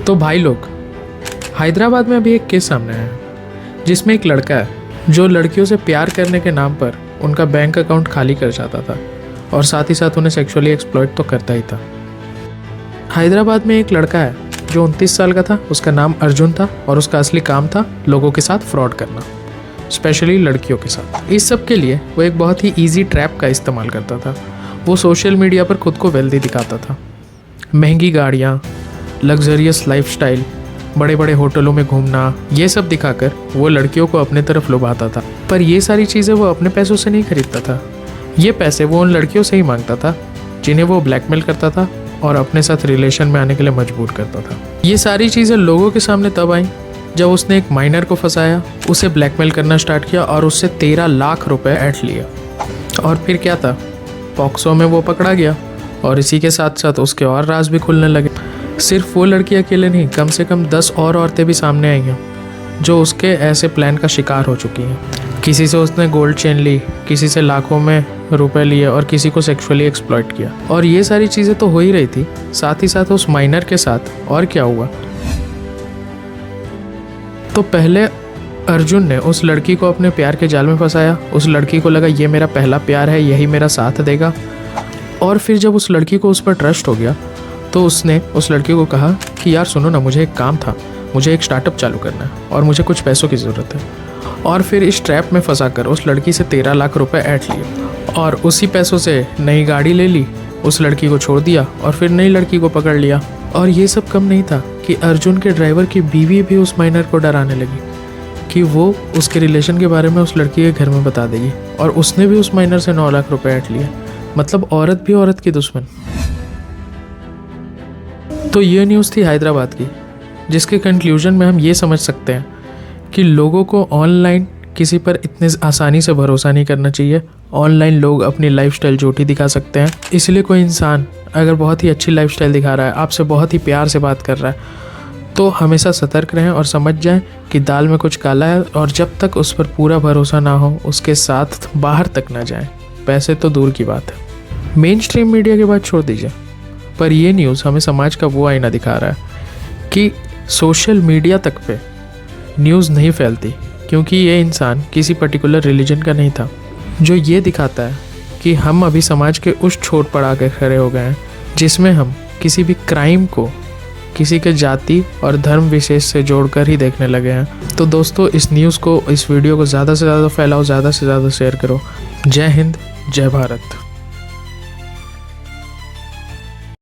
तो भाई लोग, हैदराबाद में अभी एक केस सामने आया जिसमें एक लड़का है जो लड़कियों से प्यार करने के नाम पर उनका बैंक अकाउंट खाली कर जाता था और साथ ही साथ उन्हें सेक्सुअली एक्सप्लॉइट तो करता ही था। हैदराबाद में एक लड़का है जो 29 साल का था, उसका नाम अर्जुन था और उसका असली काम था लोगों के साथ फ्रॉड करना, स्पेशली लड़कियों के साथ। इस सब के लिए वो एक बहुत ही ईजी ट्रैप का इस्तेमाल करता था। वो सोशल मीडिया पर खुद को वेल्दी दिखाता था, महंगी गाड़ियाँ, लग्जरियस लाइफस्टाइल, बड़े बड़े होटलों में घूमना, ये सब दिखाकर वो लड़कियों को अपने तरफ लुभाता था। पर ये सारी चीज़ें वो अपने पैसों से नहीं खरीदता था, ये पैसे वो उन लड़कियों से ही मांगता था जिन्हें वो ब्लैकमेल करता था और अपने साथ रिलेशन में आने के लिए मजबूर करता था। ये सारी चीज़ें लोगों के सामने तब आई जब उसने एक माइनर को फंसाया, उसे ब्लैकमेल करना स्टार्ट किया और उससे 13 लाख रुपए ऐंठ लिए। और फिर क्या था, पॉक्सो में वो पकड़ा गया और इसी के साथ साथ उसके और राज भी खुलने लगे। सिर्फ वो लड़की अकेले नहीं, कम से कम 10 और औरतें भी सामने आई हैं जो उसके ऐसे प्लान का शिकार हो चुकी हैं। किसी से उसने गोल्ड चेन ली, किसी से लाखों में रुपए लिए और किसी को सेक्सुअली एक्सप्लॉइट किया। और ये सारी चीज़ें तो हो ही रही थी, साथ ही साथ उस माइनर के साथ और क्या हुआ। तो पहले अर्जुन ने उस लड़की को अपने प्यार के जाल में फंसाया। उस लड़की को लगा ये मेरा पहला प्यार है, यही मेरा साथ देगा। और फिर जब उस लड़की को उस पर ट्रस्ट हो गया तो उसने उस लड़की को कहा कि यार सुनो ना, मुझे एक काम था, मुझे एक स्टार्टअप चालू करना है और मुझे कुछ पैसों की ज़रूरत है। और फिर इस ट्रैप में फंसाकर उस लड़की से 13 लाख रुपए ऐंठ लिए और उसी पैसों से नई गाड़ी ले ली, उस लड़की को छोड़ दिया और फिर नई लड़की को पकड़ लिया। और ये सब कम नहीं था कि अर्जुन के ड्राइवर की बीवी भी उस माइनर को डराने लगी कि वो उसके रिलेशन के बारे में उस लड़की के घर में बता देगी। और उसने भी उस माइनर से 9 लाख रुपए ऐंठ लिए। मतलब औरत भी औरत की दुश्मन। तो ये न्यूज़ थी हैदराबाद की, जिसके कंक्लूजन में हम ये समझ सकते हैं कि लोगों को ऑनलाइन किसी पर इतने आसानी से भरोसा नहीं करना चाहिए। ऑनलाइन लोग अपनी लाइफस्टाइल झूठी दिखा सकते हैं, इसलिए कोई इंसान अगर बहुत ही अच्छी लाइफस्टाइल दिखा रहा है, आपसे बहुत ही प्यार से बात कर रहा है, तो हमेशा सतर्क रहें और समझ जाएं कि दाल में कुछ काला है। और जब तक उस पर पूरा भरोसा ना हो, उसके साथ बाहर तक ना जाएं। पैसे तो दूर की बात है। मेन स्ट्रीम मीडिया की बात छोड़ दीजिए, पर ये न्यूज़ हमें समाज का वो आईना दिखा रहा है कि सोशल मीडिया तक पे न्यूज़ नहीं फैलती, क्योंकि ये इंसान किसी पर्टिकुलर रिलीजन का नहीं था। जो ये दिखाता है कि हम अभी समाज के उस छोर पर आकर खड़े हो गए हैं जिसमें हम किसी भी क्राइम को किसी के जाति और धर्म विशेष से जोड़कर ही देखने लगे हैं। तो दोस्तों, इस न्यूज़ को, इस वीडियो को ज़्यादा से ज़्यादा फैलाओ, ज़्यादा से ज़्यादा शेयर करो। जय हिंद, जय भारत।